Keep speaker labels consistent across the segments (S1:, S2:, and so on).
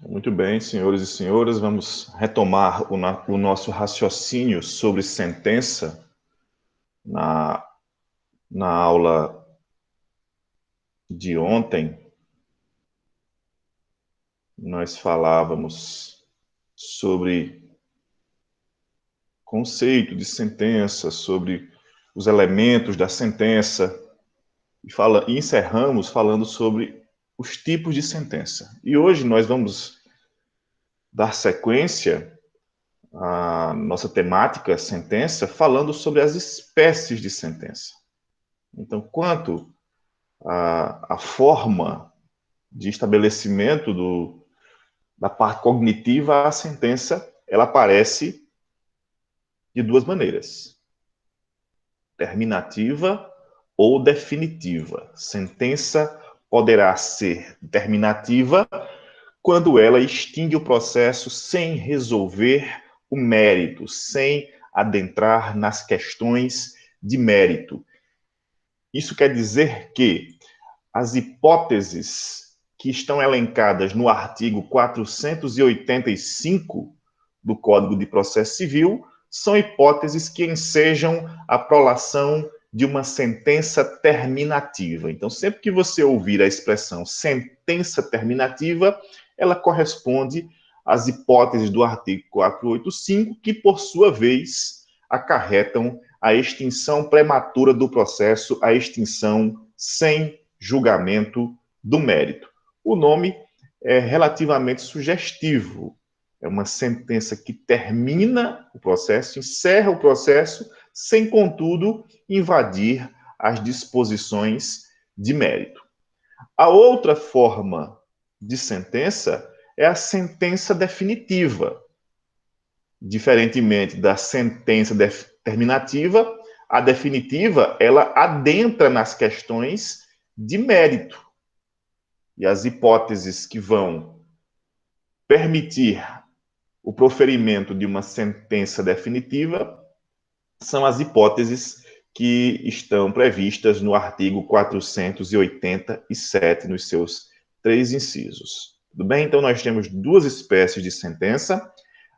S1: Muito bem, senhores e senhoras, vamos retomar o nosso raciocínio sobre sentença na, na aula de ontem. Nós falávamos sobre conceito de sentença, sobre os elementos da sentença, e encerramos falando sobre os tipos de sentença. E hoje nós vamos dar sequência à nossa temática sentença, falando sobre as espécies de sentença. Então, quanto à forma de estabelecimento da parte cognitiva, a sentença ela aparece de duas maneiras: terminativa ou definitiva. Sentença poderá ser terminativa quando ela extingue o processo sem resolver o mérito, sem adentrar nas questões de mérito. Isso quer dizer que as hipóteses que estão elencadas no artigo 485 do Código de Processo Civil são hipóteses que ensejam a prolação de uma sentença terminativa. Então, sempre que você ouvir a expressão sentença terminativa, ela corresponde às hipóteses do artigo 485, que, por sua vez, acarretam a extinção prematura do processo, a extinção sem julgamento do mérito. O nome é relativamente sugestivo. É uma sentença que termina o processo, encerra o processo, sem, contudo, invadir as disposições de mérito. A outra forma de sentença é a sentença definitiva. Diferentemente da sentença terminativa, a definitiva, ela adentra nas questões de mérito. E as hipóteses que vão permitir o proferimento de uma sentença definitiva são as hipóteses que estão previstas no artigo 487, nos seus 3 incisos. Tudo bem? Então, nós temos duas espécies de sentença: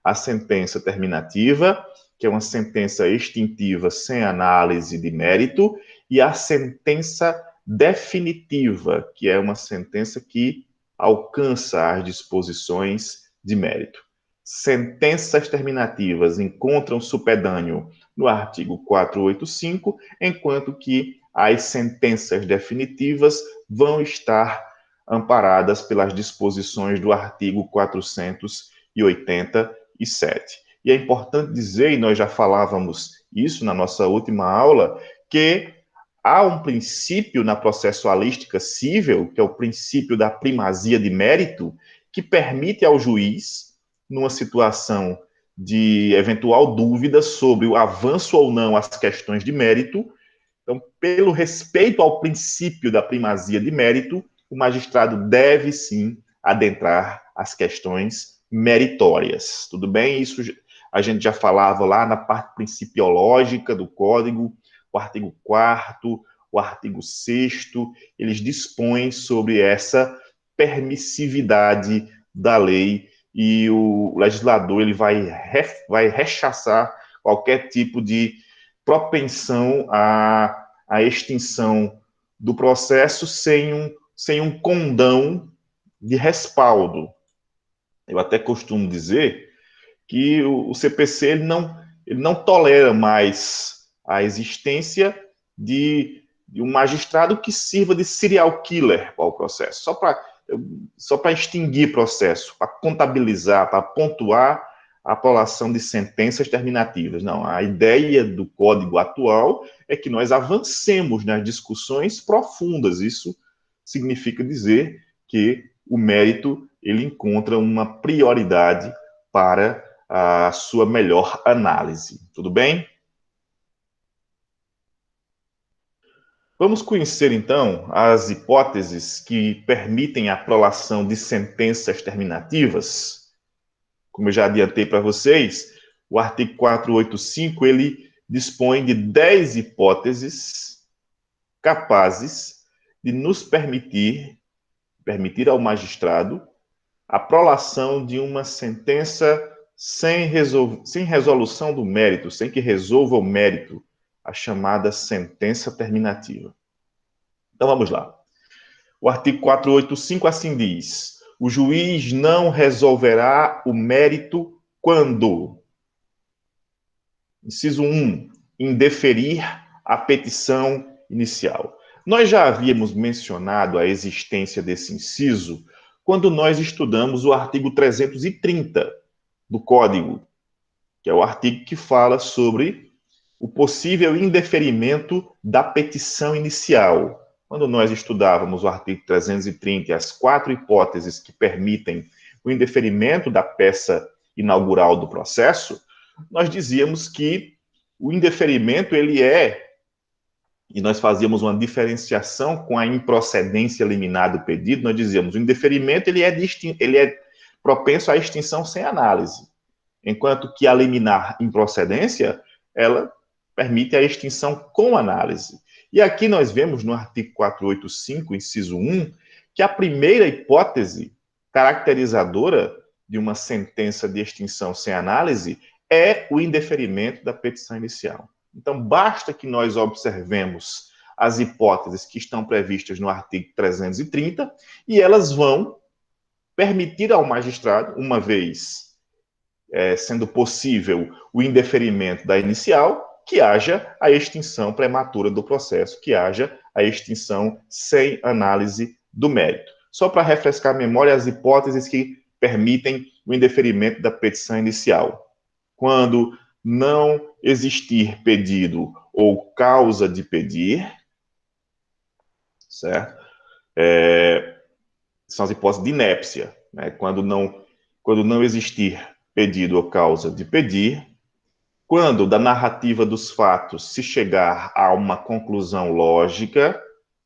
S1: a sentença terminativa, que é uma sentença extintiva sem análise de mérito, e a sentença definitiva, que é uma sentença que alcança as disposições de mérito. Sentenças terminativas encontram supedâneo no artigo 485, enquanto que as sentenças definitivas vão estar amparadas pelas disposições do artigo 487. E é importante dizer, e nós já falávamos isso na nossa última aula, que há um princípio na processualística civil, que é o princípio da primazia de mérito, que permite ao juiz, numa situação de eventual dúvida sobre o avanço ou não às questões de mérito, então, pelo respeito ao princípio da primazia de mérito, o magistrado deve sim adentrar as questões meritórias. Tudo bem? Isso a gente já falava lá na parte principiológica do Código, o artigo 4º, o artigo 6º, eles dispõem sobre essa permissividade da lei e o legislador ele vai rechaçar qualquer tipo de propensão à extinção do processo sem um condão de respaldo. Eu até costumo dizer que o CPC ele não tolera mais a existência de um magistrado que sirva de serial killer para o processo, só para extinguir processo, para contabilizar, para pontuar a apelação de sentenças terminativas. Não, a ideia do código atual é que nós avancemos nas discussões profundas. Isso significa dizer que o mérito ele encontra uma prioridade para a sua melhor análise. Tudo bem? Vamos conhecer, então, as hipóteses que permitem a prolação de sentenças terminativas. Como eu já adiantei para vocês, o artigo 485, ele dispõe de 10 hipóteses capazes de nos permitir ao magistrado a prolação de uma sentença sem resolução do mérito, sem que resolva o mérito, a chamada sentença terminativa. Então vamos lá. O artigo 485 assim diz: o juiz não resolverá o mérito quando, inciso 1, indeferir a petição inicial. Nós já havíamos mencionado a existência desse inciso quando nós estudamos o artigo 330 do Código, que é o artigo que fala sobre o possível indeferimento da petição inicial. Quando nós estudávamos o artigo 330 e as 4 hipóteses que permitem o indeferimento da peça inaugural do processo, nós dizíamos que o indeferimento, ele é, e nós fazíamos uma diferenciação com a improcedência liminar do pedido, nós dizíamos, o indeferimento, ele é propenso à extinção sem análise, enquanto que a liminar improcedência, ela permite a extinção com análise. E aqui nós vemos no artigo 485, inciso 1, que a primeira hipótese caracterizadora de uma sentença de extinção sem análise é o indeferimento da petição inicial. Então, basta que nós observemos as hipóteses que estão previstas no artigo 330 e elas vão permitir ao magistrado, uma vez sendo possível o indeferimento da inicial, que haja a extinção prematura do processo, que haja a extinção sem análise do mérito. Só para refrescar a memória, as hipóteses que permitem o indeferimento da petição inicial. Quando não existir pedido ou causa de pedir, certo? São as hipóteses de inépcia, né? Quando não existir pedido ou causa de pedir, quando da narrativa dos fatos se chegar a uma conclusão lógica,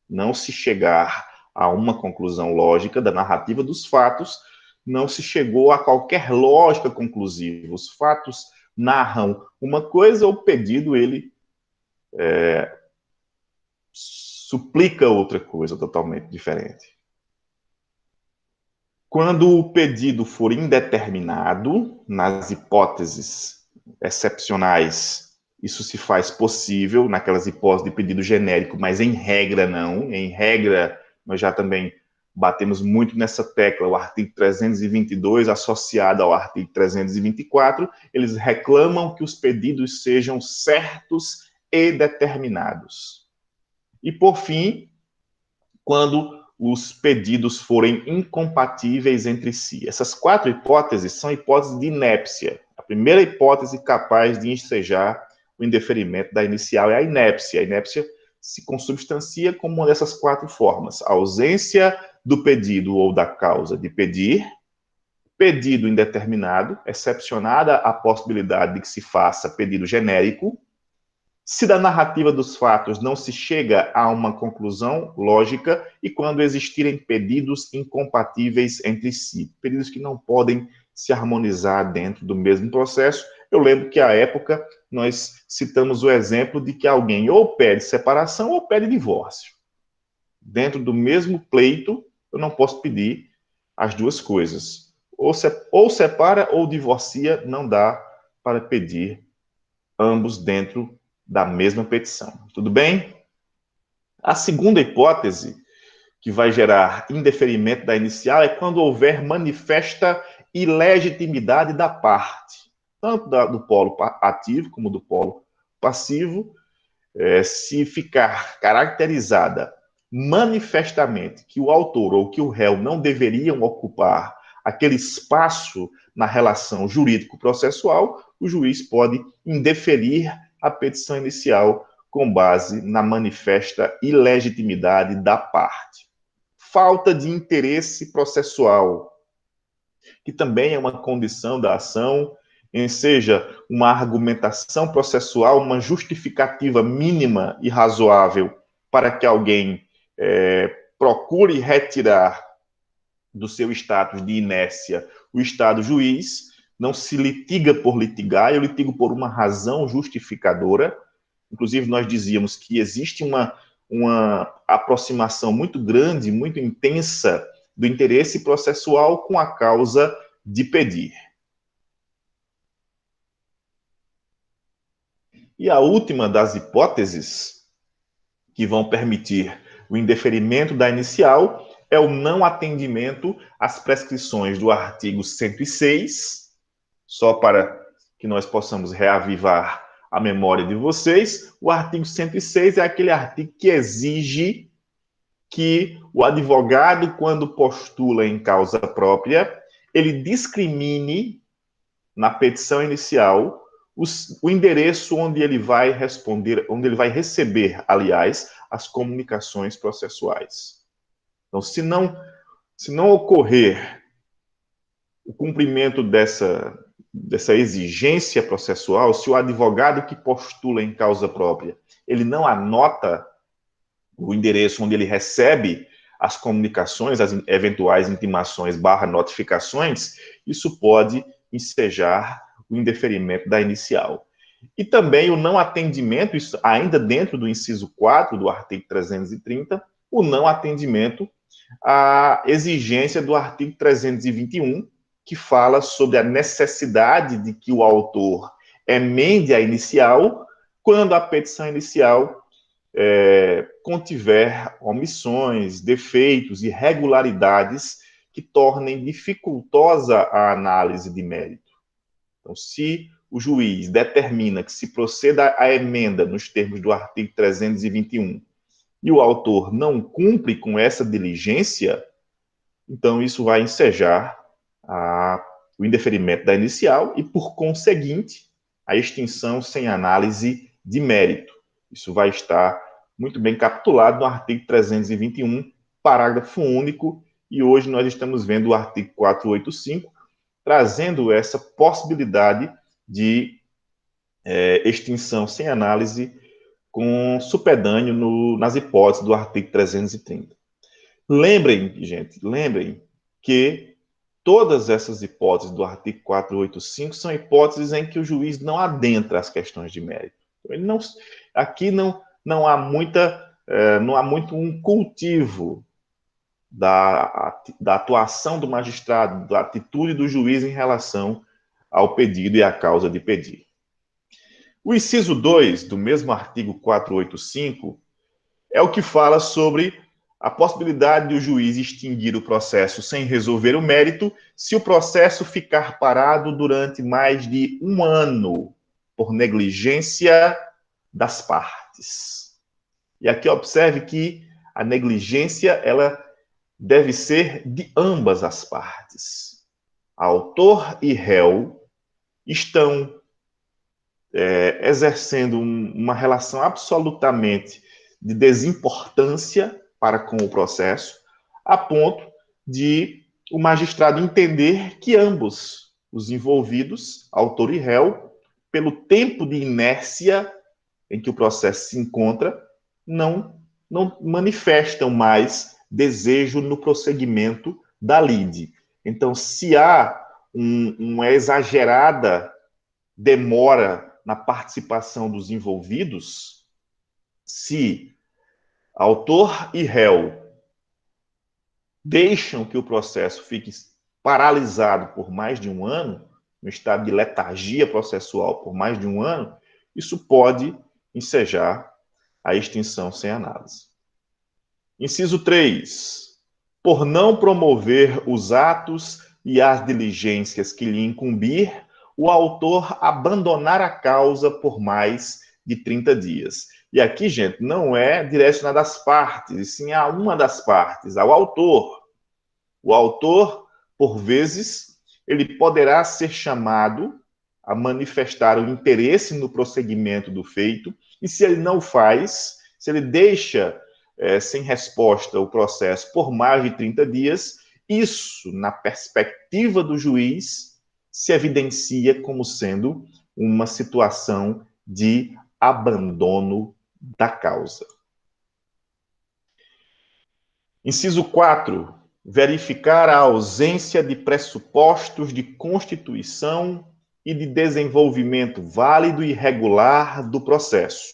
S1: não se chegar a uma conclusão lógica da narrativa dos fatos, não se chegou a qualquer lógica conclusiva. Os fatos narram uma coisa, o pedido, ele suplica outra coisa totalmente diferente. Quando o pedido for indeterminado, nas hipóteses excepcionais, isso se faz possível, naquelas hipóteses de pedido genérico, mas em regra não. Em regra, nós já também batemos muito nessa tecla, o artigo 322 associado ao artigo 324, eles reclamam que os pedidos sejam certos e determinados. E, por fim, quando os pedidos forem incompatíveis entre si. Essas 4 hipóteses são hipóteses de inépcia. A primeira hipótese capaz de ensejar o indeferimento da inicial é a inépcia. A inépcia se consubstancia como uma dessas 4 formas: a ausência do pedido ou da causa de pedir, pedido indeterminado, excepcionada a possibilidade de que se faça pedido genérico, se da narrativa dos fatos não se chega a uma conclusão lógica e quando existirem pedidos incompatíveis entre si, pedidos que não podem se harmonizar dentro do mesmo processo. Eu lembro que, à época, nós citamos o exemplo de que alguém ou pede separação ou pede divórcio. Dentro do mesmo pleito, eu não posso pedir as duas coisas. Ou separa ou divorcia, não dá para pedir ambos dentro da mesma petição. Tudo bem? A segunda hipótese que vai gerar indeferimento da inicial é quando houver manifesta ilegitimidade da parte, tanto do polo ativo como do polo passivo, se ficar caracterizada manifestamente que o autor ou que o réu não deveriam ocupar aquele espaço na relação jurídico-processual, o juiz pode indeferir a petição inicial com base na manifesta ilegitimidade da parte. Falta de interesse processual, que também é uma condição da ação, seja uma argumentação processual, uma justificativa mínima e razoável para que alguém procure retirar do seu status de inércia o estado juiz. Não se litiga por litigar, eu litigo por uma razão justificadora. Inclusive, nós dizíamos que existe uma aproximação muito grande, muito intensa do interesse processual com a causa de pedir. E a última das hipóteses que vão permitir o indeferimento da inicial é o não atendimento às prescrições do artigo 106, só para que nós possamos reavivar a memória de vocês. O artigo 106 é aquele artigo que exige que o advogado, quando postula em causa própria, ele discrimine na petição inicial o endereço onde ele vai responder, onde ele vai receber, aliás, as comunicações processuais. Então, se não ocorrer o cumprimento dessa exigência processual, se o advogado que postula em causa própria, ele não anota o endereço onde ele recebe as comunicações, as eventuais intimações / notificações, isso pode ensejar o indeferimento da inicial. E também o não atendimento, isso ainda dentro do inciso 4 do artigo 330, o não atendimento à exigência do artigo 321, que fala sobre a necessidade de que o autor emende a inicial quando a petição inicial contiver omissões, defeitos, irregularidades que tornem dificultosa a análise de mérito. Então, se o juiz determina que se proceda à emenda nos termos do artigo 321 e o autor não cumpre com essa diligência, então isso vai ensejar o indeferimento da inicial e, por conseguinte, a extinção sem análise de mérito. Isso vai estar muito bem capitulado no artigo 321, parágrafo único, e hoje nós estamos vendo o artigo 485, trazendo essa possibilidade de extinção sem análise com supedâneo nas hipóteses do artigo 330. Lembrem, gente, que todas essas hipóteses do artigo 485 são hipóteses em que o juiz não adentra as questões de mérito. Aqui não há muito um cultivo da atuação do magistrado, da atitude do juiz em relação ao pedido e à causa de pedir. O inciso 2 do mesmo artigo 485 é o que fala sobre a possibilidade de o juiz extinguir o processo sem resolver o mérito se o processo ficar parado durante mais de 1 ano por negligência das partes. E aqui observe que a negligência, ela deve ser de ambas as partes. Autor e réu estão exercendo uma relação absolutamente de desimportância para com o processo, a ponto de o magistrado entender que ambos os envolvidos, autor e réu, pelo tempo de inércia em que o processo se encontra, não manifestam mais desejo no prosseguimento da lide. Então, se há uma exagerada demora na participação dos envolvidos, se autor e réu deixam que o processo fique paralisado por mais de 1 ano, no estado de letargia processual por mais de 1 ano, isso pode ensejar a extinção sem análise. Inciso 3. Por não promover os atos e as diligências que lhe incumbir, o autor abandonar a causa por mais de 30 dias. E aqui, gente, não é direcionado às partes, e sim a uma das partes, ao autor. O autor, por vezes, ele poderá ser chamado a manifestar o interesse no prosseguimento do feito, e se ele não faz, se ele deixa sem resposta o processo por mais de 30 dias, isso, na perspectiva do juiz, se evidencia como sendo uma situação de abandono da causa. Inciso 4. Verificar a ausência de pressupostos de constituição e de desenvolvimento válido e regular do processo.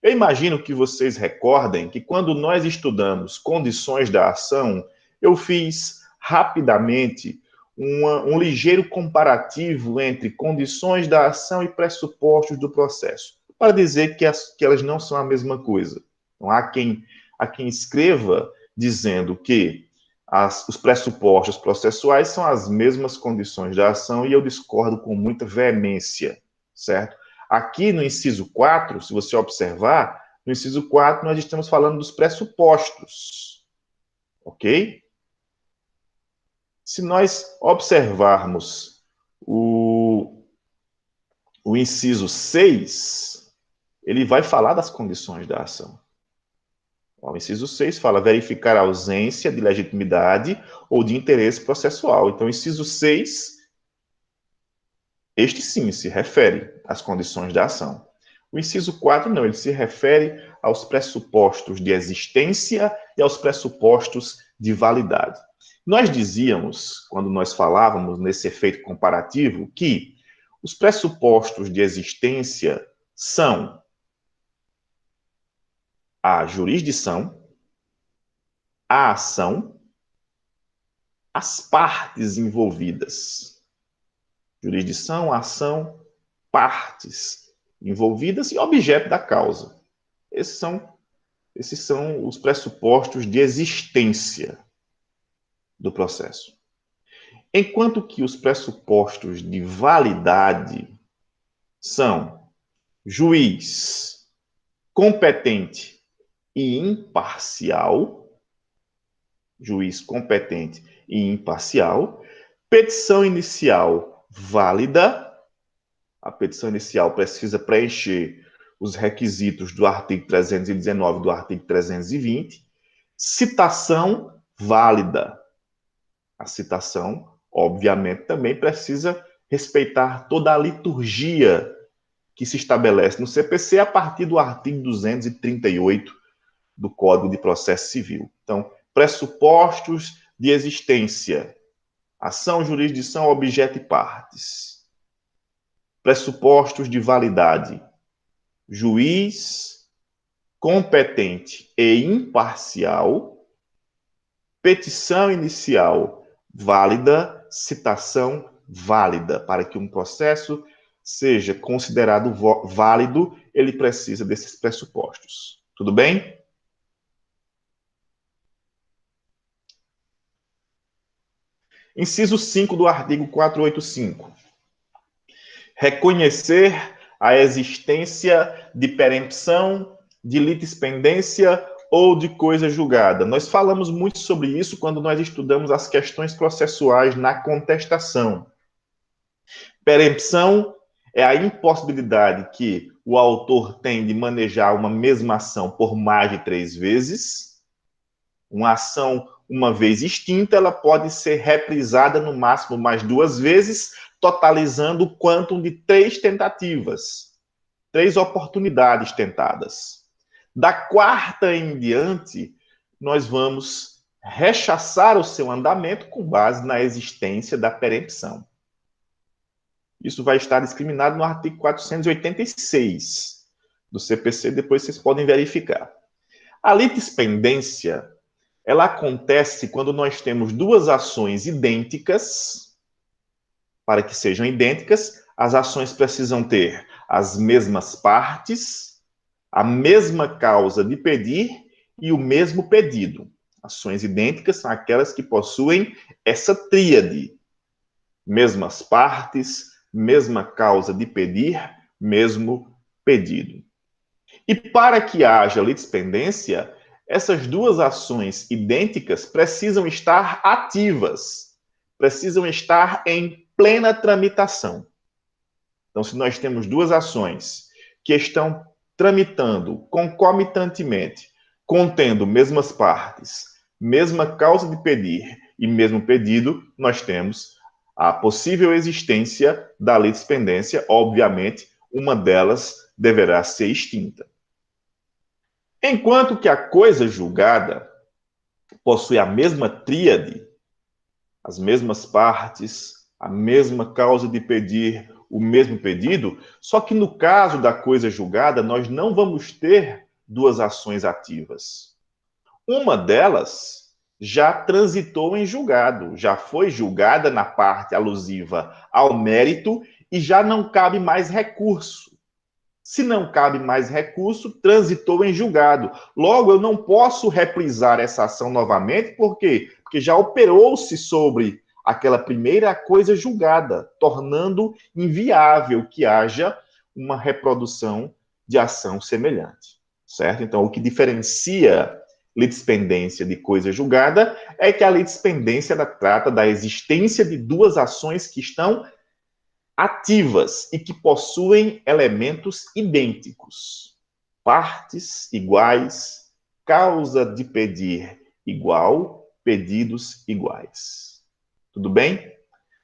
S1: Eu imagino que vocês recordem que quando nós estudamos condições da ação, eu fiz rapidamente um ligeiro comparativo entre condições da ação e pressupostos do processo, para dizer que elas não são a mesma coisa. Então, há quem escreva dizendo que os pressupostos processuais são as mesmas condições da ação, e eu discordo com muita veemência, certo? Aqui no inciso 4, se você observar, no inciso 4 nós estamos falando dos pressupostos, ok? Se nós observarmos o inciso 6, ele vai falar das condições da ação. O inciso 6 fala verificar a ausência de legitimidade ou de interesse processual. Então, o inciso 6, este sim se refere às condições da ação. O inciso 4 não, ele se refere aos pressupostos de existência e aos pressupostos de validade. Nós dizíamos, quando nós falávamos nesse efeito comparativo, que os pressupostos de existência são a jurisdição, a ação, as partes envolvidas. Jurisdição, ação, partes envolvidas e objeto da causa. Esses são os pressupostos de existência do processo. Enquanto que os pressupostos de validade são juiz, competente e imparcial, juiz competente e imparcial, petição inicial válida, a petição inicial precisa preencher os requisitos do artigo 319 e do artigo 320, citação válida. A citação, obviamente, também precisa respeitar toda a liturgia que se estabelece no CPC a partir do artigo 238 do Código de Processo Civil. Então, pressupostos de existência: ação, jurisdição, objeto e partes. Pressupostos de validade: juiz, competente e imparcial, petição inicial válida, citação válida. Para que um processo seja considerado válido, ele precisa desses pressupostos. Tudo bem? Inciso 5 do artigo 485. Reconhecer a existência de perempção, de litispendência ou de coisa julgada. Nós falamos muito sobre isso quando nós estudamos as questões processuais na contestação. Perempção é a impossibilidade que o autor tem de manejar uma mesma ação por mais de 3 vezes. Uma ação, uma vez extinta, ela pode ser reprisada no máximo mais 2 vezes, totalizando o quantum de 3 tentativas, 3 oportunidades tentadas. Da 4ª em diante, nós vamos rechaçar o seu andamento com base na existência da perempção. Isso vai estar discriminado no artigo 486 do CPC, depois vocês podem verificar. A litispendência, ela acontece quando nós temos 2 ações idênticas. Para que sejam idênticas, as ações precisam ter as mesmas partes, a mesma causa de pedir e o mesmo pedido. Ações idênticas são aquelas que possuem essa tríade: mesmas partes, mesma causa de pedir, mesmo pedido. E para que haja litispendência, essas 2 ações idênticas precisam estar ativas, precisam estar em plena tramitação. Então, se nós temos 2 ações que estão tramitando concomitantemente, contendo mesmas partes, mesma causa de pedir e mesmo pedido, nós temos a possível existência da litispendência. Obviamente, uma delas deverá ser extinta. Enquanto que a coisa julgada possui a mesma tríade, as mesmas partes, a mesma causa de pedir, o mesmo pedido, só que no caso da coisa julgada, nós não vamos ter 2 ações ativas. Uma delas já transitou em julgado, já foi julgada na parte alusiva ao mérito e já não cabe mais recurso. Se não cabe mais recurso, transitou em julgado. Logo, eu não posso reprisar essa ação novamente, por quê? Porque já operou-se sobre aquela primeira coisa julgada, tornando inviável que haja uma reprodução de ação semelhante, certo? Então, o que diferencia litispendência de coisa julgada é que a litispendência trata da existência de duas ações que estão ativas e que possuem elementos idênticos, partes iguais, causa de pedir igual, pedidos iguais. Tudo bem?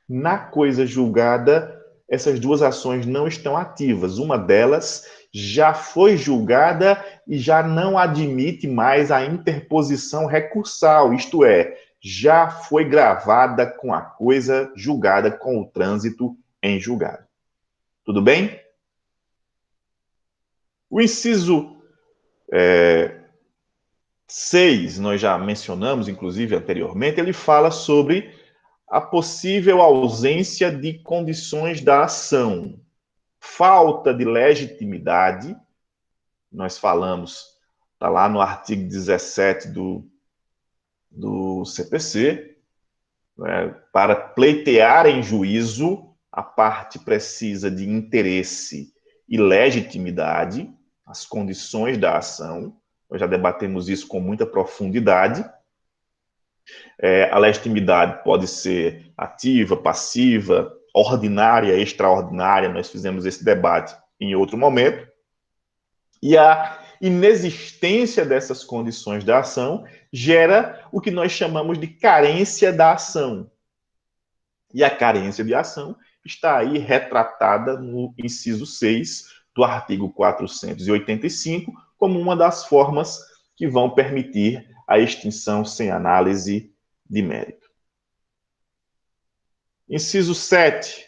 S1: Na coisa julgada, essas duas ações não estão ativas. Uma delas já foi julgada e já não admite mais a interposição recursal, isto é, já foi gravada com a coisa julgada, com o trânsito em julgado. Tudo bem? O inciso 6, nós já mencionamos, inclusive, anteriormente, ele fala sobre a possível ausência de condições da ação, falta de legitimidade, nós falamos, está lá no artigo 17 do CPC, né, para pleitear em juízo, a parte precisa de interesse e legitimidade, as condições da ação, nós já debatemos isso com muita profundidade. A legitimidade pode ser ativa, passiva, ordinária, extraordinária, nós fizemos esse debate em outro momento. E a inexistência dessas condições da ação gera o que nós chamamos de carência da ação. E a carência de ação está aí retratada no inciso 6 do artigo 485, como uma das formas que vão permitir a extinção sem análise de mérito. Inciso 7.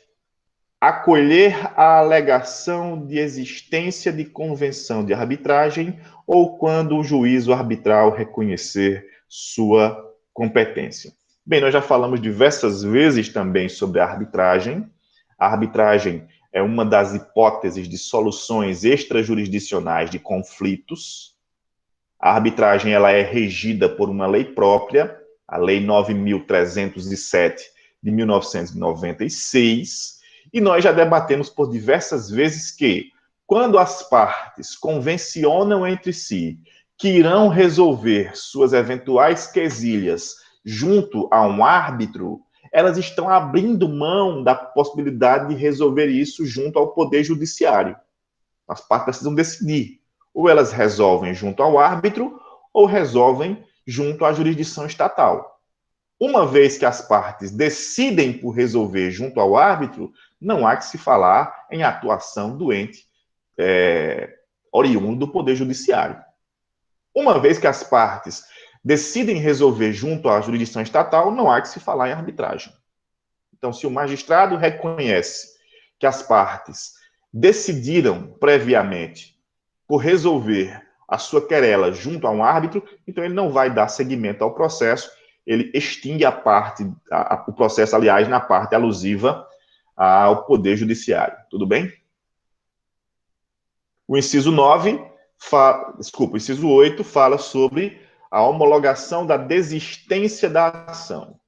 S1: Acolher a alegação de existência de convenção de arbitragem ou quando o juízo arbitral reconhecer sua competência. Bem, nós já falamos diversas vezes também sobre a arbitragem. A arbitragem é uma das hipóteses de soluções extrajurisdicionais de conflitos. A arbitragem ela é regida por uma lei própria, a Lei 9.307 de 1996, e nós já debatemos por diversas vezes que, quando as partes convencionam entre si que irão resolver suas eventuais quesilhas junto a um árbitro, elas estão abrindo mão da possibilidade de resolver isso junto ao Poder Judiciário. As partes precisam decidir. Ou elas resolvem junto ao árbitro, ou resolvem junto à jurisdição estatal. Uma vez que as partes decidem por resolver junto ao árbitro, não há que se falar em atuação do ente oriundo do Poder Judiciário. Uma vez que as partes decidem resolver junto à jurisdição estatal, não há que se falar em arbitragem. Então, se o magistrado reconhece que as partes decidiram previamente por resolver a sua querela junto a um árbitro, então ele não vai dar seguimento ao processo, ele extingue o processo, aliás, na parte alusiva ao Poder Judiciário. Tudo bem? O inciso 8 fala sobre a homologação da desistência da ação.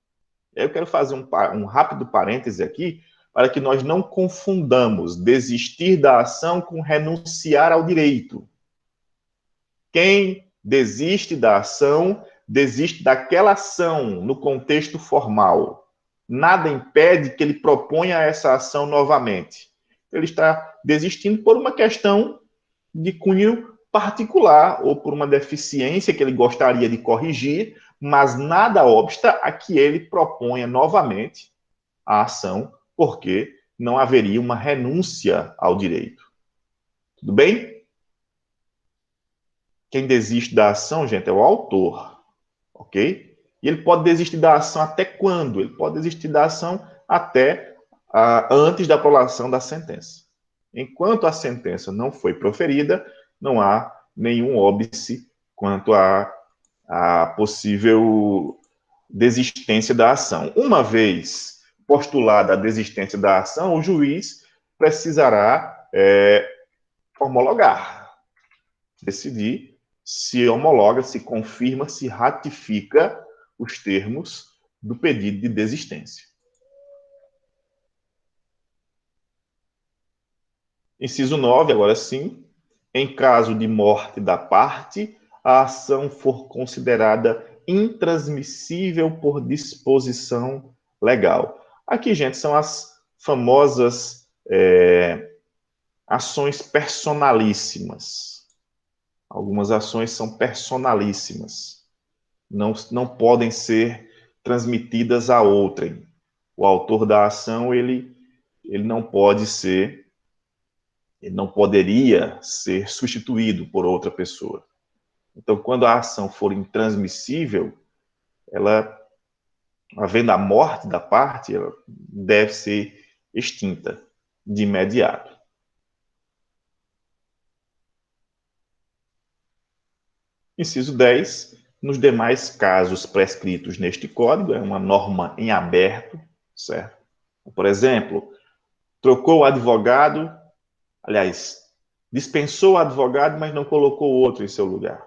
S1: Eu quero fazer um rápido parêntese aqui, para que nós não confundamos desistir da ação com renunciar ao direito. Quem desiste da ação, desiste daquela ação no contexto formal. Nada impede que ele proponha essa ação novamente. Ele está desistindo por uma questão de cunho particular ou por uma deficiência que ele gostaria de corrigir, mas nada obsta a que ele proponha novamente a ação, porque não haveria uma renúncia ao direito. Tudo bem? Quem desiste da ação, gente, é o autor, ok? E ele pode desistir da ação até quando? Ele pode desistir da ação até antes da prolação da sentença. Enquanto a sentença não foi proferida, não há nenhum óbice quanto a possível desistência da ação. Uma vez postulada a desistência da ação, o juiz precisará homologar, decidir se homologa, se confirma, se ratifica os termos do pedido de desistência. Inciso 9, agora sim. Em caso de morte da parte, a ação for considerada intransmissível por disposição legal. Aqui, gente, são as famosas ações personalíssimas. Algumas ações são personalíssimas. Não podem ser transmitidas a outrem. O autor da ação, ele não pode ser, ele não poderia ser substituído por outra pessoa. Então, quando a ação for intransmissível, ela, havendo a morte da parte, ela deve ser extinta de imediato. Inciso 10. Nos demais casos prescritos neste código, é uma norma em aberto, certo? Por exemplo, trocou o advogado, aliás, dispensou o advogado, mas não colocou outro em seu lugar.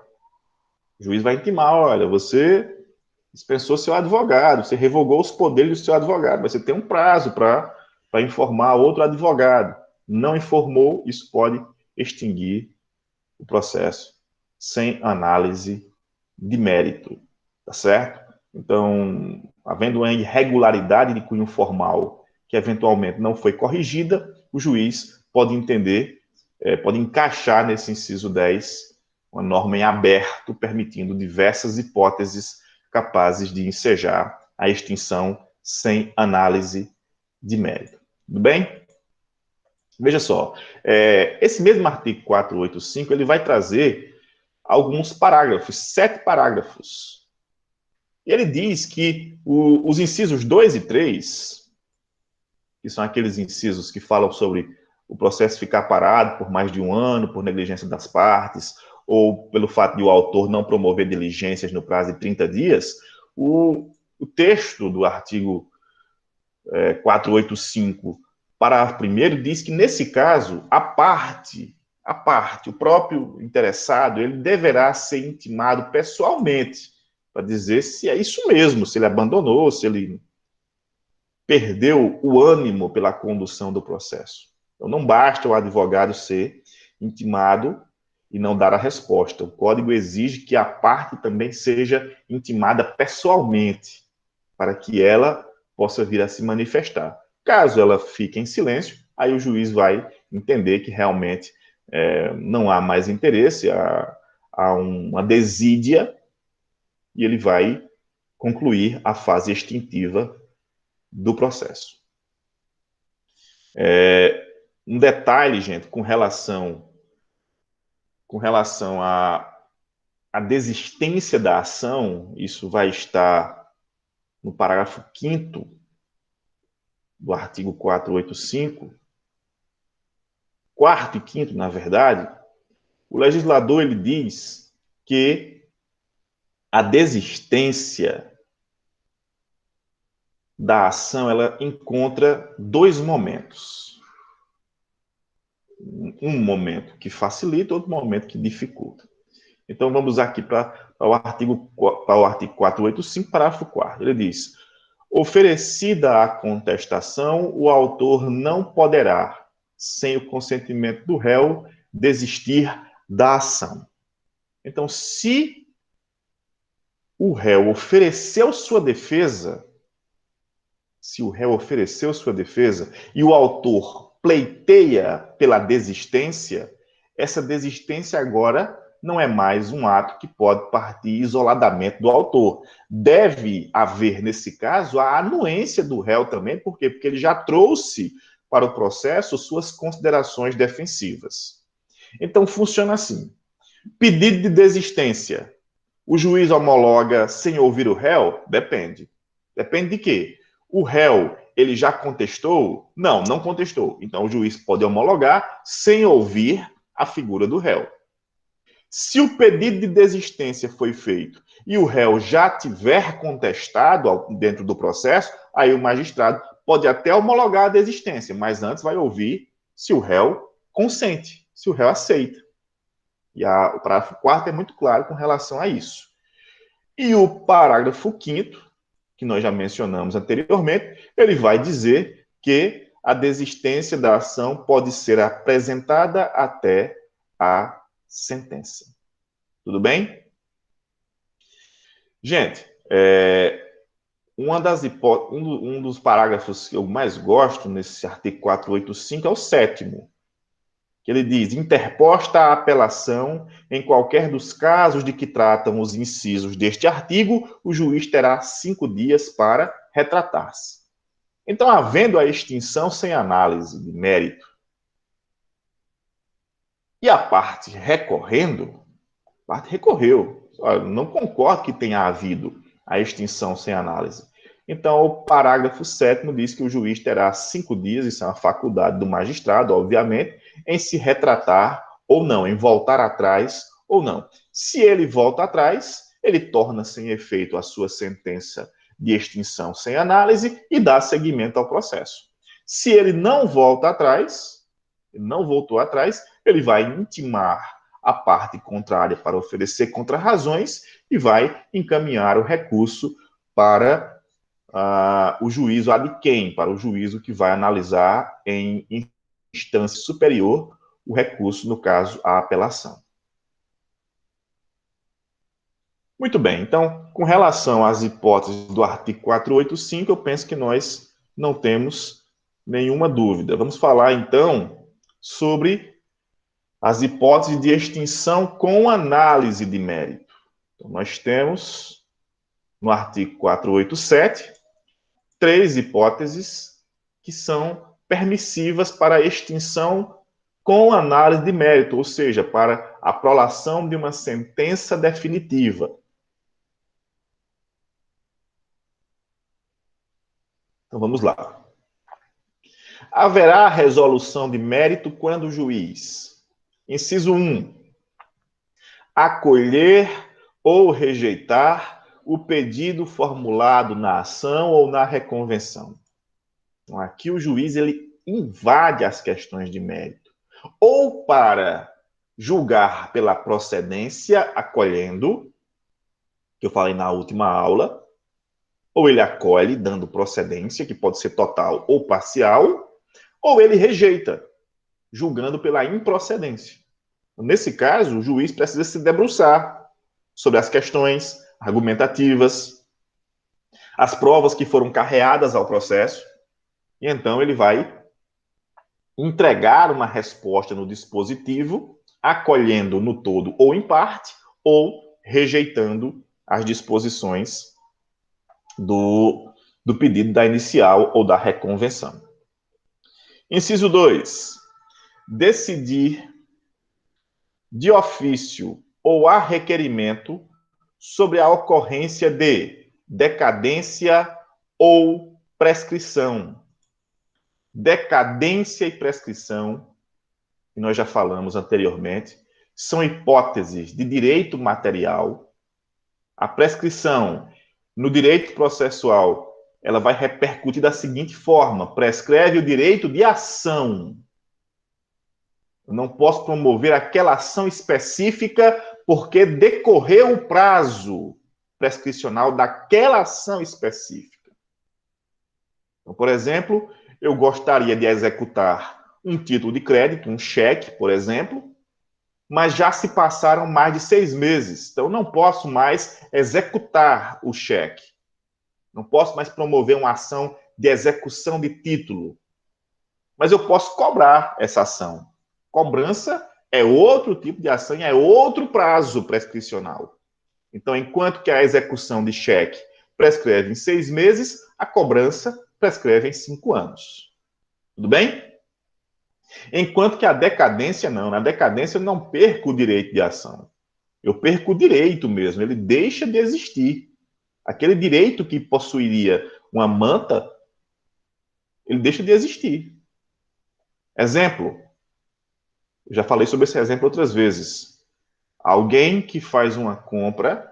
S1: O juiz vai intimar, olha, você dispensou seu advogado, você revogou os poderes do seu advogado, mas você tem um prazo para informar outro advogado. Não informou, isso pode extinguir o processo sem análise de mérito, tá certo? Então, havendo uma irregularidade de cunho formal que eventualmente não foi corrigida, o juiz pode entender, pode encaixar nesse inciso 10 uma norma em aberto, permitindo diversas hipóteses capazes de ensejar a extinção sem análise de mérito. Tudo bem? Veja só, esse mesmo artigo 485, ele vai trazer alguns parágrafos, 7 parágrafos. E ele diz que os incisos 2 e 3, que são aqueles incisos que falam sobre o processo ficar parado por mais de um ano, por negligência das partes, ou pelo fato de o autor não promover diligências no prazo de 30 dias, o texto do artigo 485, parágrafo 1º, diz que, nesse caso, a parte, o próprio interessado, ele deverá ser intimado pessoalmente para dizer se é isso mesmo, se ele abandonou, se ele perdeu o ânimo pela condução do processo. Então, não basta o advogado ser intimado e não dar a resposta. O código exige que a parte também seja intimada pessoalmente, para que ela possa vir a se manifestar. Caso ela fique em silêncio, aí o juiz vai entender que realmente não há mais interesse, há uma desídia, e ele vai concluir a fase extintiva do processo. Um detalhe, gente, com relação à desistência da ação, isso vai estar no parágrafo 5º do artigo 485, 4º e 5º, na verdade, o legislador ele diz que a desistência da ação ela encontra 2 momentos. Um momento que facilita, outro momento que dificulta. Então, vamos aqui para o artigo 485, parágrafo 4º. Ele diz: oferecida a contestação, o autor não poderá, sem o consentimento do réu, desistir da ação. Então, se o réu ofereceu sua defesa, e o autor pleiteia pela desistência, essa desistência agora não é mais um ato que pode partir isoladamente do autor. Deve haver, nesse caso, a anuência do réu também. Por quê? Porque ele já trouxe para o processo suas considerações defensivas. Então, funciona assim. Pedido de desistência. O juiz homologa sem ouvir o réu? Depende. Depende de quê? O réu, ele já contestou? Não, não contestou. Então, o juiz pode homologar sem ouvir a figura do réu. Se o pedido de desistência foi feito e o réu já tiver contestado dentro do processo, aí o magistrado pode até homologar a desistência, mas antes vai ouvir se o réu consente, se o réu aceita. E o parágrafo 4º é muito claro com relação a isso. E o parágrafo 5º, que nós já mencionamos anteriormente, ele vai dizer que a desistência da ação pode ser apresentada até a sentença. Tudo bem? Gente, um dos parágrafos que eu mais gosto nesse artigo 485 é o 7º, que ele diz: interposta a apelação em qualquer dos casos de que tratam os incisos deste artigo, o juiz terá 5 dias para retratar-se. Então, havendo a extinção sem análise de mérito e a parte recorrendo, a parte recorreu. Olha, não concordo que tenha havido a extinção sem análise. Então, o parágrafo 7º diz que o juiz terá 5 dias, isso é uma faculdade do magistrado, obviamente, em se retratar ou não, em voltar atrás ou não. Se ele volta atrás, ele torna sem efeito a sua sentença de extinção sem análise e dá seguimento ao processo. Se ele não volta atrás, não voltou atrás, ele vai intimar a parte contrária para oferecer contrarrazões e vai encaminhar o recurso para o juízo ad quem, para o juízo que vai analisar em instância superior o recurso, no caso, a apelação. Muito bem, então, com relação às hipóteses do artigo 485, eu penso que nós não temos nenhuma dúvida. Vamos falar, então, sobre as hipóteses de extinção com análise de mérito. Então, nós temos, no artigo 487, 3 hipóteses que são permissivas para extinção com análise de mérito, ou seja, para a prolação de uma sentença definitiva. Então vamos lá. Haverá resolução de mérito quando o juiz, inciso 1, acolher ou rejeitar o pedido formulado na ação ou na reconvenção. Então, aqui o juiz ele invade as questões de mérito. Ou para julgar pela procedência, acolhendo, que eu falei na última aula, ou ele acolhe, dando procedência, que pode ser total ou parcial, ou ele rejeita, julgando pela improcedência. Nesse caso, o juiz precisa se debruçar sobre as questões argumentativas, as provas que foram carreadas ao processo, e então ele vai entregar uma resposta no dispositivo, acolhendo no todo ou em parte, ou rejeitando as disposições do pedido da inicial ou da reconvenção. Inciso 2. Decidir de ofício ou a requerimento sobre a ocorrência de decadência ou prescrição. Decadência e prescrição, que nós já falamos anteriormente, são hipóteses de direito material. A prescrição no direito processual, ela vai repercutir da seguinte forma: prescreve o direito de ação. Eu não posso promover aquela ação específica porque decorreu o prazo prescricional daquela ação específica. Então, por exemplo, eu gostaria de executar um título de crédito, um cheque, por exemplo, mas já se passaram mais de 6 meses. Então, eu não posso mais executar o cheque. Não posso mais promover uma ação de execução de título. Mas eu posso cobrar essa ação. Cobrança é outro tipo de ação e é outro prazo prescricional. Então, enquanto que a execução de cheque prescreve em 6 meses, a cobrança prescreve em 5 anos. Tudo bem? Enquanto que a decadência não. Na decadência eu não perco o direito de ação. Eu perco o direito mesmo. Ele deixa de existir. Aquele direito que possuiria uma manta, ele deixa de existir. Exemplo. Eu já falei sobre esse exemplo outras vezes. Alguém que faz uma compra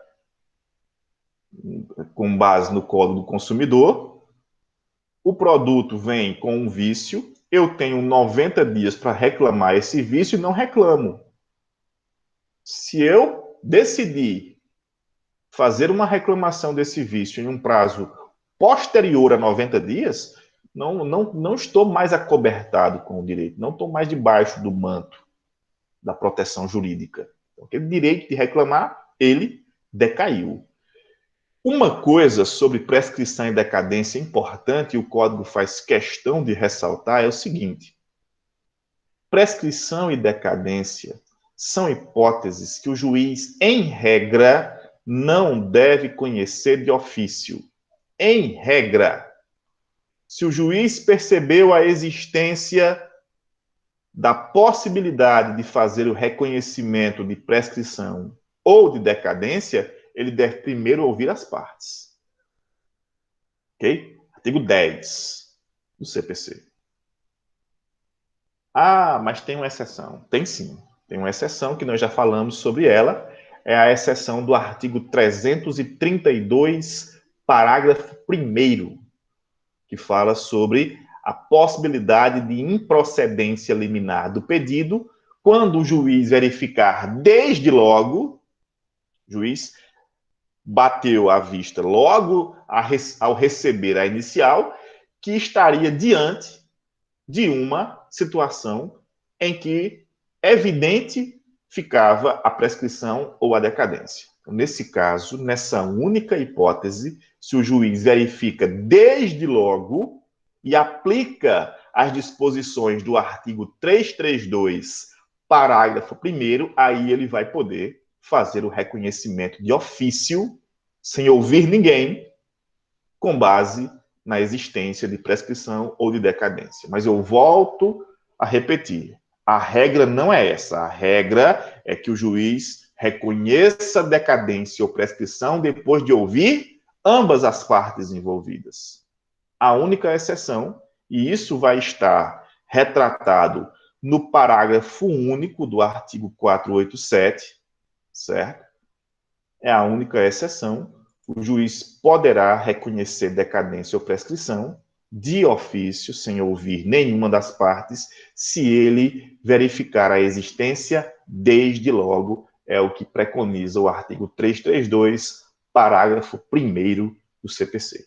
S1: com base no Código do Consumidor, o produto vem com um vício, eu tenho 90 dias para reclamar esse vício e não reclamo. Se eu decidir fazer uma reclamação desse vício em um prazo posterior a 90 dias, não estou mais acobertado com o direito, não estou mais debaixo do manto da proteção jurídica. Então, aquele direito de reclamar, ele decaiu. Uma coisa sobre prescrição e decadência importante, e o Código faz questão de ressaltar, é o seguinte: prescrição e decadência são hipóteses que o juiz, em regra, não deve conhecer de ofício. Em regra, se o juiz percebeu a existência da possibilidade de fazer o reconhecimento de prescrição ou de decadência, ele deve primeiro ouvir as partes. Ok? Artigo 10 do CPC. Ah, mas tem uma exceção. Tem sim. Tem uma exceção que nós já falamos sobre ela. É a exceção do artigo 332, parágrafo 1º, que fala sobre a possibilidade de improcedência liminar do pedido quando o juiz verificar desde logo, o juiz bateu a vista logo ao receber a inicial, que estaria diante de uma situação em que evidente ficava a prescrição ou a decadência. Então, nesse caso, nessa única hipótese, se o juiz verifica desde logo e aplica as disposições do artigo 332, parágrafo 1º, aí ele vai poder fazer o reconhecimento de ofício, sem ouvir ninguém, com base na existência de prescrição ou de decadência. Mas eu volto a repetir, a regra não é essa. A regra é que o juiz reconheça decadência ou prescrição depois de ouvir ambas as partes envolvidas. A única exceção, e isso vai estar retratado no parágrafo único do artigo 487, certo? É a única exceção. O juiz poderá reconhecer decadência ou prescrição de ofício, sem ouvir nenhuma das partes, se ele verificar a existência desde logo, é o que preconiza o artigo 332, parágrafo 1º do CPC.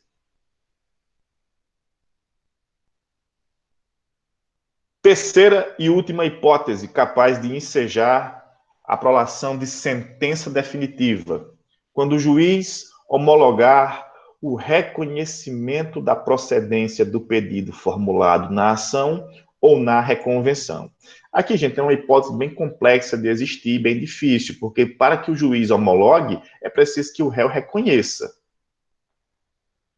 S1: Terceira e última hipótese capaz de ensejar a prolação de sentença definitiva, quando o juiz homologar o reconhecimento da procedência do pedido formulado na ação ou na reconvenção. Aqui, gente, é uma hipótese bem complexa de existir, bem difícil, porque para que o juiz homologue, é preciso que o réu reconheça.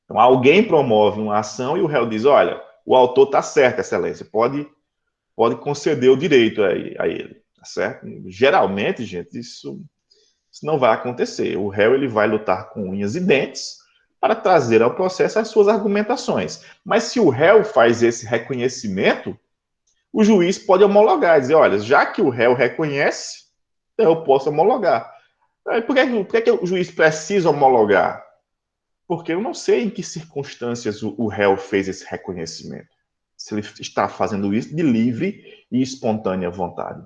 S1: Então, alguém promove uma ação e o réu diz, olha, o autor está certo, excelência, pode conceder o direito a ele, tá certo? Geralmente, gente, isso não vai acontecer. O réu ele vai lutar com unhas e dentes para trazer ao processo as suas argumentações. Mas se o réu faz esse reconhecimento, o juiz pode homologar, dizer, olha, já que o réu reconhece, eu posso homologar. Por que o juiz precisa homologar? Porque eu não sei em que circunstâncias o réu fez esse reconhecimento. Se ele está fazendo isso de livre e espontânea vontade.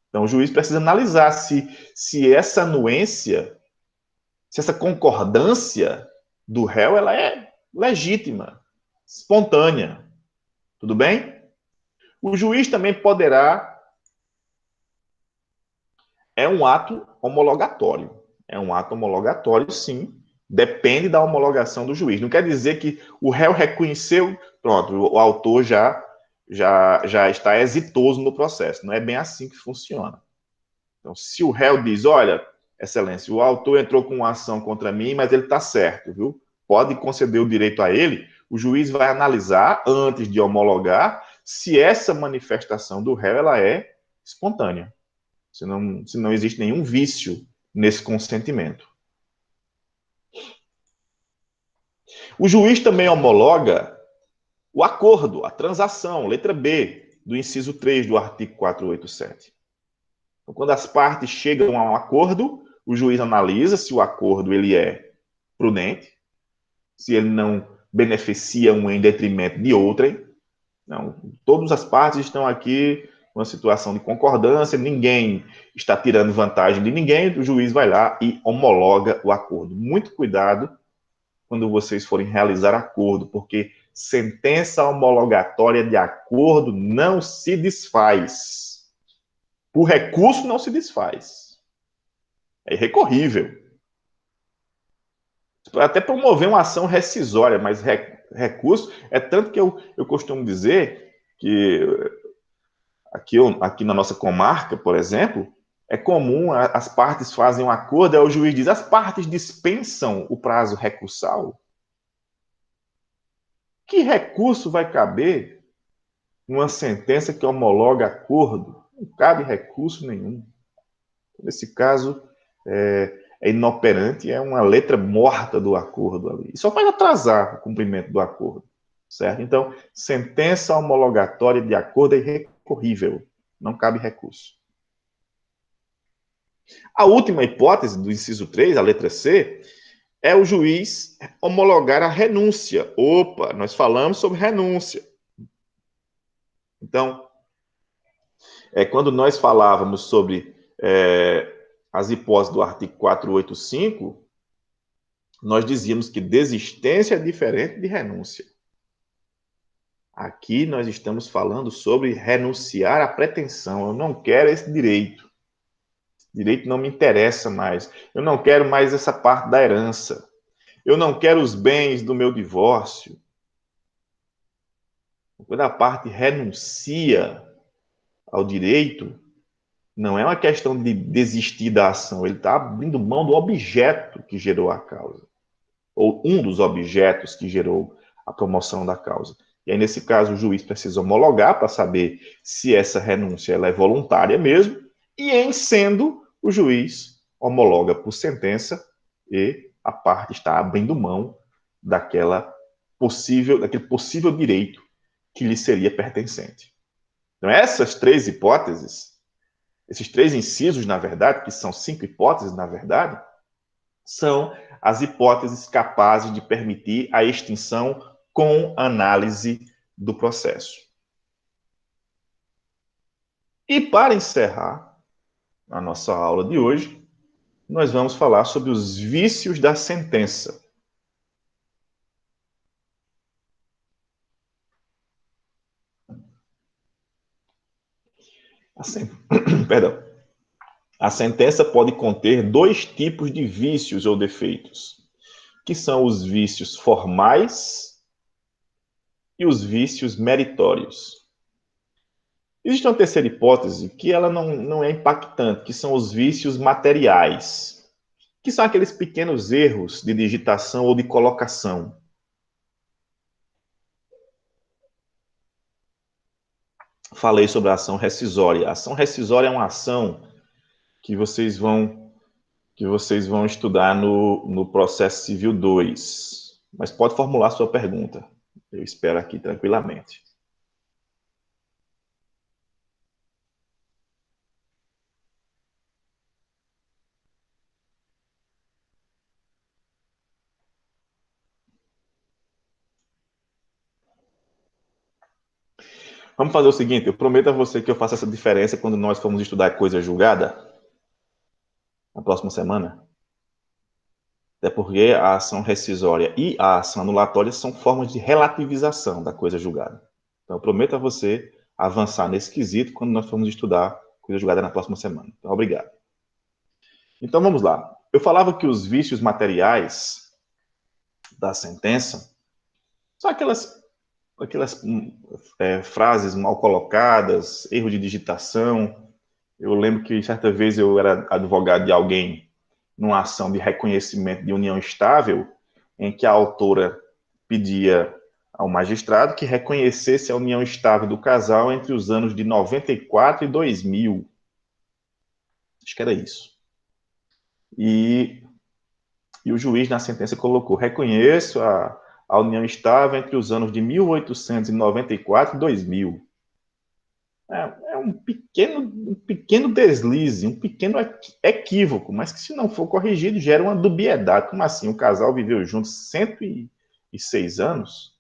S1: Então, o juiz precisa analisar se essa anuência, se essa concordância do réu, ela é legítima, espontânea. Tudo bem? O juiz também poderá... É um ato homologatório. É um ato homologatório, sim. Depende da homologação do juiz. Não quer dizer que o réu reconheceu, pronto, o autor já está exitoso no processo. Não é bem assim que funciona. Então, se o réu diz, olha, excelência, o autor entrou com uma ação contra mim, mas ele está certo, viu? Pode conceder o direito a ele, o juiz vai analisar, antes de homologar, se essa manifestação do réu ela é espontânea. Se não existe nenhum vício nesse consentimento. O juiz também homologa o acordo, a transação, letra B, do inciso 3 do artigo 487. Então, quando as partes chegam a um acordo, o juiz analisa se o acordo ele é prudente, se ele não beneficia uma em detrimento de outrem. Não, todas as partes estão aqui numa situação de concordância, ninguém está tirando vantagem de ninguém, o juiz vai lá e homologa o acordo. Muito cuidado quando vocês forem realizar acordo, porque sentença homologatória de acordo não se desfaz. O recurso não se desfaz. É irrecorrível. Até promover uma ação rescisória, mas recurso é tanto que eu costumo dizer que aqui na nossa comarca, por exemplo, é comum as partes fazem um acordo, aí o juiz diz, as partes dispensam o prazo recursal. Que recurso vai caber numa sentença que homologa acordo? Não cabe recurso nenhum. Nesse caso, é inoperante, é uma letra morta do acordo ali. E só vai atrasar o cumprimento do acordo, certo? Então, sentença homologatória de acordo é irrecorrível, não cabe recurso. A última hipótese do inciso 3, a letra C, é o juiz homologar a renúncia. Opa, nós falamos sobre renúncia. Então, quando nós falávamos sobre as hipóteses do artigo 485, nós dizíamos que desistência é diferente de renúncia. Aqui nós estamos falando sobre renunciar à pretensão. Eu não quero esse direito. Esse direito não me interessa mais. Eu não quero mais essa parte da herança. Eu não quero os bens do meu divórcio. Quando a parte renuncia ao direito, não é uma questão de desistir da ação. Ele está abrindo mão do objeto que gerou a causa. Ou um dos objetos que gerou a promoção da causa. E aí, nesse caso, o juiz precisa homologar para saber se essa renúncia ela é voluntária mesmo, e em sendo, o juiz homologa por sentença e a parte está abrindo mão daquele possível direito que lhe seria pertencente. Então, essas três hipóteses, esses três incisos, na verdade, que são 5 hipóteses, na verdade, são as hipóteses capazes de permitir a extinção com análise do processo. E para encerrar a nossa aula de hoje, nós vamos falar sobre os vícios da sentença. Perdão. A sentença pode conter 2 tipos de vícios ou defeitos, que são os vícios formais e os vícios meritórios. Existe uma terceira hipótese que ela não é impactante, que são os vícios materiais, que são aqueles pequenos erros de digitação ou de colocação. Falei sobre a ação rescisória. A ação rescisória é uma ação que vocês vão estudar no processo civil 2. Mas pode formular sua pergunta. Eu espero aqui tranquilamente. Vamos fazer o seguinte, eu prometo a você que eu faço essa diferença quando nós formos estudar coisa julgada, na próxima semana. Até porque a ação rescisória e a ação anulatória são formas de relativização da coisa julgada. Então, eu prometo a você avançar nesse quesito quando nós formos estudar coisa julgada na próxima semana. Então, obrigado. Então, vamos lá. Eu falava que os vícios materiais da sentença são aquelas frases mal colocadas, erro de digitação. Eu lembro que certa vez eu era advogado de alguém numa ação de reconhecimento de união estável, em que a autora pedia ao magistrado que reconhecesse a união estável do casal entre os anos de 94 e 2000. Acho que era isso. E o juiz, na sentença, colocou: reconheço a união estável entre os anos de 1894 e 2000. É um pequeno deslize, um pequeno equívoco, mas que, se não for corrigido, gera uma dubiedade. Como assim? O casal viveu juntos 106 anos?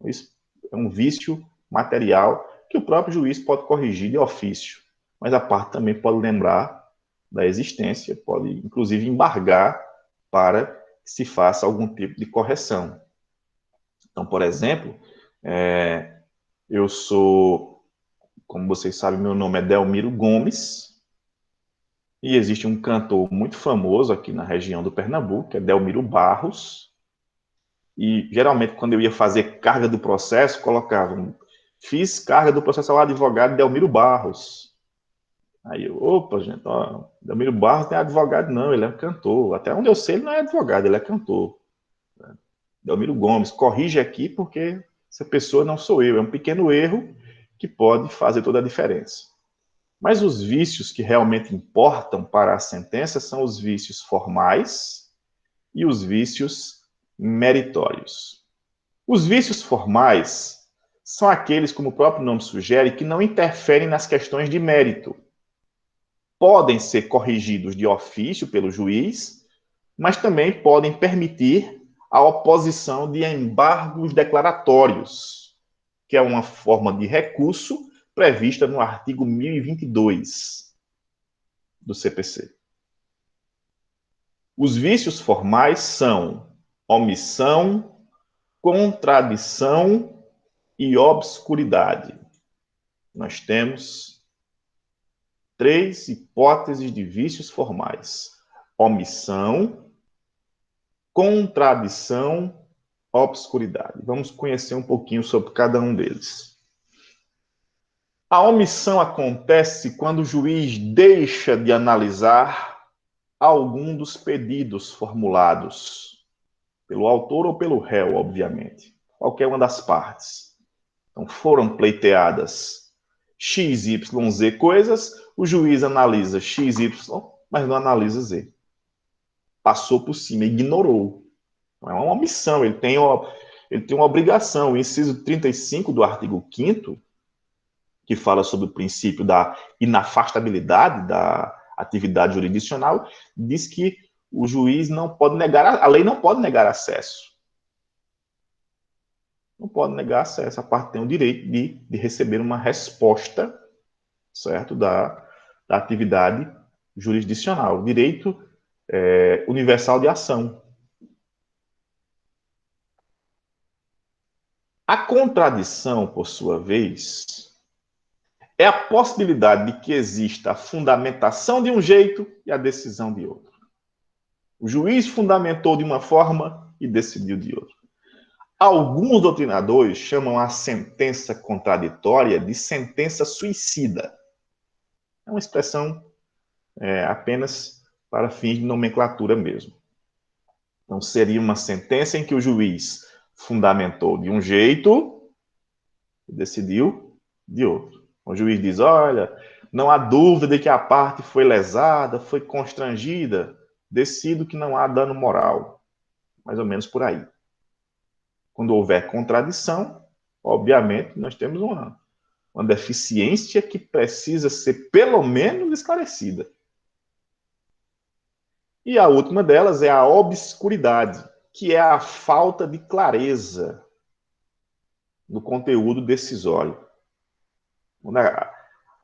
S1: Isso é um vício material que o próprio juiz pode corrigir de ofício, mas a parte também pode lembrar da existência, pode, inclusive, embargar para que se faça algum tipo de correção. Então, por exemplo, eu sou, como vocês sabem, meu nome é Delmiro Gomes, e existe um cantor muito famoso aqui na região do Pernambuco, que é Delmiro Barros, e geralmente quando eu ia fazer carga do processo, colocavam, fiz carga do processo ao advogado Delmiro Barros. Aí eu, opa, gente, ó, Delmiro Barros não é advogado não, ele é um cantor. Até onde eu sei, ele não é advogado, ele é cantor. Delmiro Gomes, corrige aqui porque essa pessoa não sou eu. É um pequeno erro que pode fazer toda a diferença. Mas os vícios que realmente importam para a sentença são os vícios formais e os vícios meritórios. Os vícios formais são aqueles, como o próprio nome sugere, que não interferem nas questões de mérito. Podem ser corrigidos de ofício pelo juiz, mas também podem permitir a oposição de embargos declaratórios, que é uma forma de recurso prevista no artigo 1022 do CPC. Os vícios formais são omissão, contradição e obscuridade. Nós temos 3 hipóteses de vícios formais: omissão, contradição, obscuridade. Vamos conhecer um pouquinho sobre cada um deles. A omissão acontece quando o juiz deixa de analisar algum dos pedidos formulados pelo autor ou pelo réu, obviamente, qualquer uma das partes. Então, foram pleiteadas X, Y, Z coisas, o juiz analisa X, Y, mas não analisa Z. Passou por cima, ignorou. Então, é uma omissão, ele tem uma obrigação. O inciso 35 do artigo 5º, que fala sobre o princípio da inafastabilidade da atividade jurisdicional, diz que o juiz não pode negar, a lei não pode negar acesso. Não pode negar acesso, a parte tem o direito de receber uma resposta, certo, da atividade jurisdicional, direito universal de ação. A contradição, por sua vez, é a possibilidade de que exista a fundamentação de um jeito e a decisão de outro. O juiz fundamentou de uma forma e decidiu de outra. Alguns doutrinadores chamam a sentença contraditória de sentença suicida. É uma expressão apenas para fins de nomenclatura mesmo. Então, seria uma sentença em que o juiz fundamentou de um jeito e decidiu de outro. O juiz diz, olha, não há dúvida de que a parte foi lesada, foi constrangida, decido que não há dano moral. Mais ou menos por aí. Quando houver contradição, obviamente, nós temos uma deficiência que precisa ser, pelo menos, esclarecida. E a última delas é a obscuridade, que é a falta de clareza no conteúdo decisório. Quando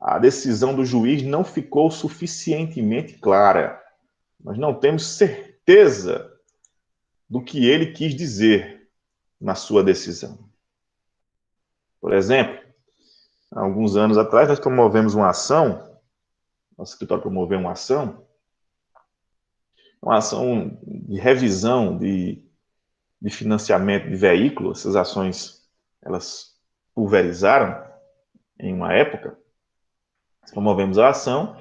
S1: a decisão do juiz não ficou suficientemente clara. Nós não temos certeza do que ele quis dizer na sua decisão. Por exemplo, há alguns anos atrás, nós promovemos uma ação, nosso escritório promoveu uma ação de revisão de financiamento de veículos. Essas ações, elas pulverizaram em uma época. Promovemos a ação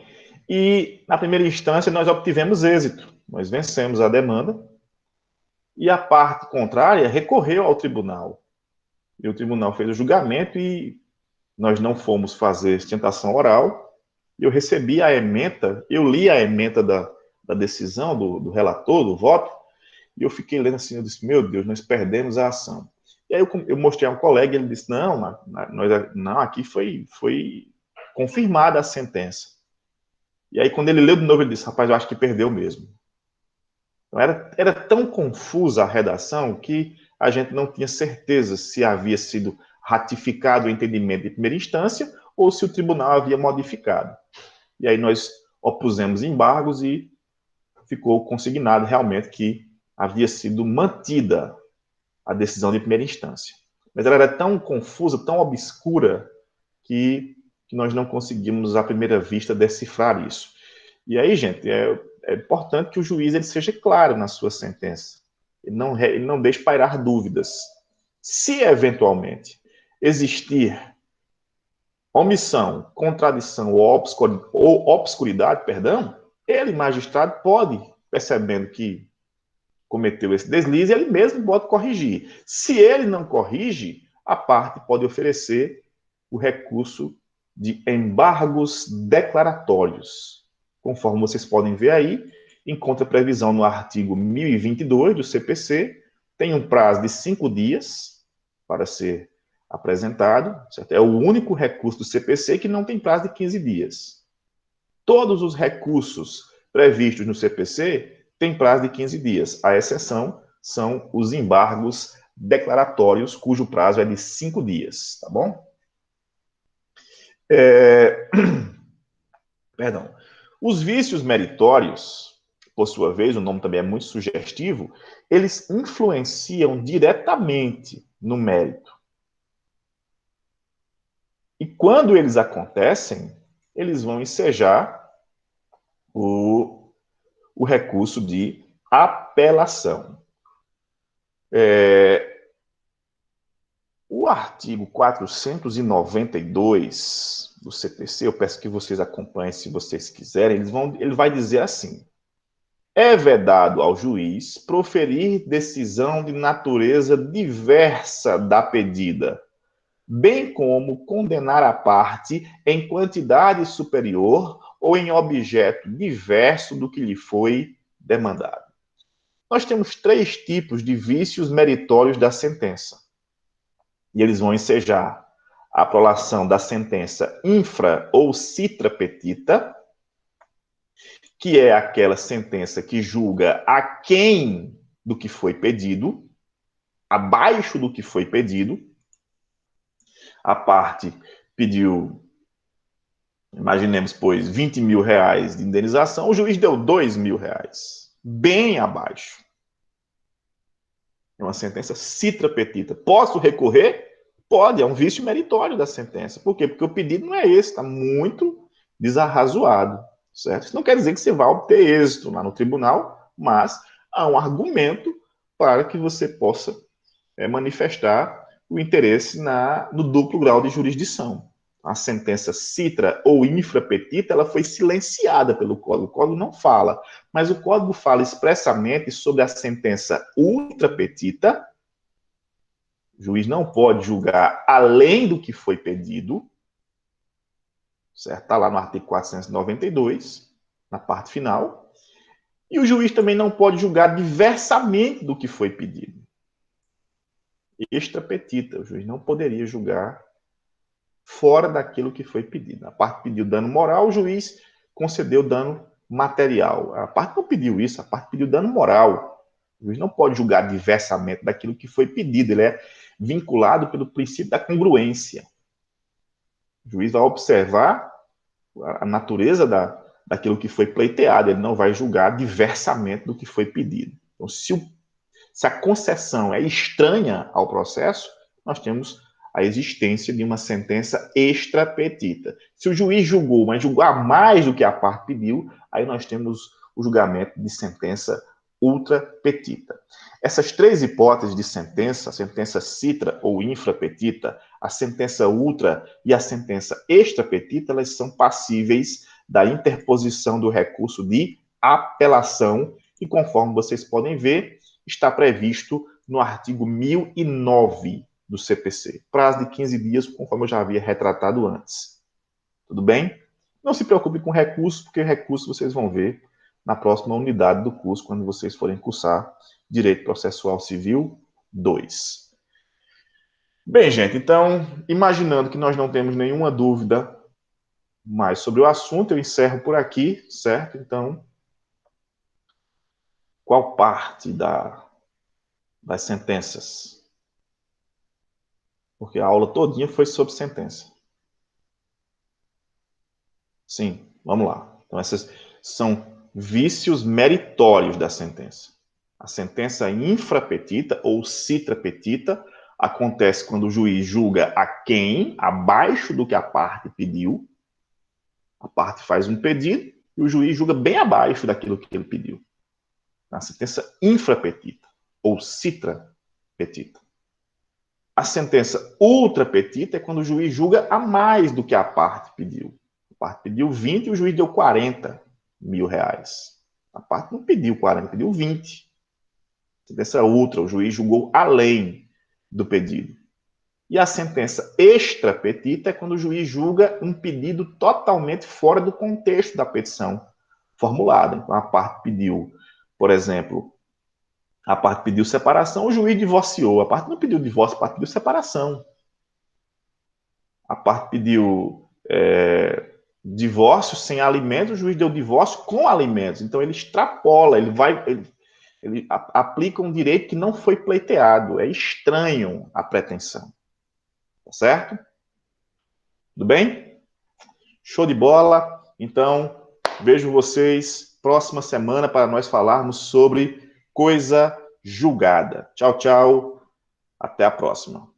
S1: e, na primeira instância, nós obtivemos êxito. Nós vencemos a demanda e a parte contrária recorreu ao tribunal. E o tribunal fez o julgamento e nós não fomos fazer sustentação oral. Eu recebi a ementa, eu li a ementa da decisão do relator, do voto, e eu fiquei lendo assim, eu disse, meu Deus, nós perdemos a ação. E aí eu mostrei a um colega, ele disse, não, aqui foi confirmada a sentença. E aí, quando ele leu de novo, ele disse, rapaz, eu acho que perdeu mesmo. Então, era tão confusa a redação que a gente não tinha certeza se havia sido ratificado o entendimento de primeira instância ou se o tribunal havia modificado. E aí nós opusemos embargos e ficou consignado realmente que havia sido mantida a decisão de primeira instância. Mas ela era tão confusa, tão obscura, que nós não conseguimos, à primeira vista, decifrar isso. E aí, gente, é importante que o juiz ele seja claro na sua sentença. Ele não deixe pairar dúvidas. Se, eventualmente, existir omissão, contradição ou obscuridade, perdão, ele, magistrado, pode, percebendo que cometeu esse deslize, ele mesmo pode corrigir. Se ele não corrige, a parte pode oferecer o recurso de embargos declaratórios. Conforme vocês podem ver aí, encontra previsão no artigo 1022 do CPC, tem um prazo de 5 dias para ser apresentado, certo? É o único recurso do CPC que não tem prazo de 15 dias. Todos os recursos previstos no CPC têm prazo de 15 dias. A exceção são os embargos declaratórios, cujo prazo é de 5 dias, tá bom? Perdão. Os vícios meritórios, por sua vez, o nome também é muito sugestivo, eles influenciam diretamente no mérito. E quando eles acontecem, eles vão ensejar o recurso de apelação. O artigo 492 do CPC, eu peço que vocês acompanhem se vocês quiserem, ele vai dizer assim: é vedado ao juiz proferir decisão de natureza diversa da pedida, bem como condenar a parte em quantidade superior ou em objeto diverso do que lhe foi demandado. Nós temos 3 tipos de vícios meritórios da sentença. E eles vão ensejar a prolação da sentença infra ou citra petita, que é aquela sentença que julga aquém do que foi pedido, abaixo do que foi pedido. A parte pediu, imaginemos, pois, 20 mil reais de indenização, o juiz deu 2 mil reais, bem abaixo. É uma sentença citra petita. Posso recorrer? Pode, é um vício meritório da sentença. Por quê? Porque o pedido não é esse, está muito desarrazoado, certo? Isso não quer dizer que você vai obter êxito lá no tribunal, mas há um argumento para que você possa manifestar o interesse no duplo grau de jurisdição. A sentença citra ou infrapetita, ela foi silenciada pelo Código. O Código não fala, mas o Código fala expressamente sobre a sentença ultrapetita. O juiz não pode julgar além do que foi pedido, certo? Está lá no artigo 492, na parte final. E o juiz também não pode julgar diversamente do que foi pedido. Extrapetita, o juiz não poderia julgar fora daquilo que foi pedido. A parte pediu dano moral, o juiz concedeu dano material. A parte não pediu isso, a parte pediu dano moral. O juiz não pode julgar diversamente daquilo que foi pedido, ele é vinculado pelo princípio da congruência. O juiz vai observar a natureza daquilo que foi pleiteado, ele não vai julgar diversamente do que foi pedido. Então, se a concessão é estranha ao processo, nós temos a existência de uma sentença extrapetita. Se o juiz julgou, mas julgou a mais do que a parte pediu, aí nós temos o julgamento de sentença ultrapetita. Essas 3 hipóteses de sentença, a sentença citra ou infrapetita, a sentença ultra e a sentença extrapetita, elas são passíveis da interposição do recurso de apelação, e conforme vocês podem ver, está previsto no artigo 1009 do CPC. Prazo de 15 dias, conforme eu já havia retratado antes. Tudo bem? Não se preocupe com recurso, porque recurso vocês vão ver na próxima unidade do curso, quando vocês forem cursar Direito Processual Civil 2. Bem, gente, então, imaginando que nós não temos nenhuma dúvida mais sobre o assunto, eu encerro por aqui, certo? Então, qual parte das sentenças? Porque a aula todinha foi sobre sentença. Sim, vamos lá. Então, essas são vícios meritórios da sentença. A sentença infrapetita ou citrapetita acontece quando o juiz julga a quem abaixo do que a parte pediu. A parte faz um pedido e o juiz julga bem abaixo daquilo que ele pediu. A sentença infrapetita ou citrapetita. A sentença ultrapetita é quando o juiz julga a mais do que a parte pediu. A parte pediu 20 e o juiz deu 40 mil reais. A parte não pediu 40, pediu 20. A sentença ultra, o juiz julgou além do pedido. E a sentença extrapetita é quando o juiz julga um pedido totalmente fora do contexto da petição formulada. Então, a parte pediu, por exemplo, a parte pediu separação, o juiz divorciou. A parte não pediu divórcio, a parte pediu separação. A parte pediu divórcio sem alimentos, o juiz deu divórcio com alimentos. Então, ele extrapola, ele aplica um direito que não foi pleiteado. É estranho a pretensão. Tá certo? Tudo bem? Show de bola. Então, vejo vocês próxima semana para nós falarmos sobre coisa julgada. Tchau, tchau. Até a próxima.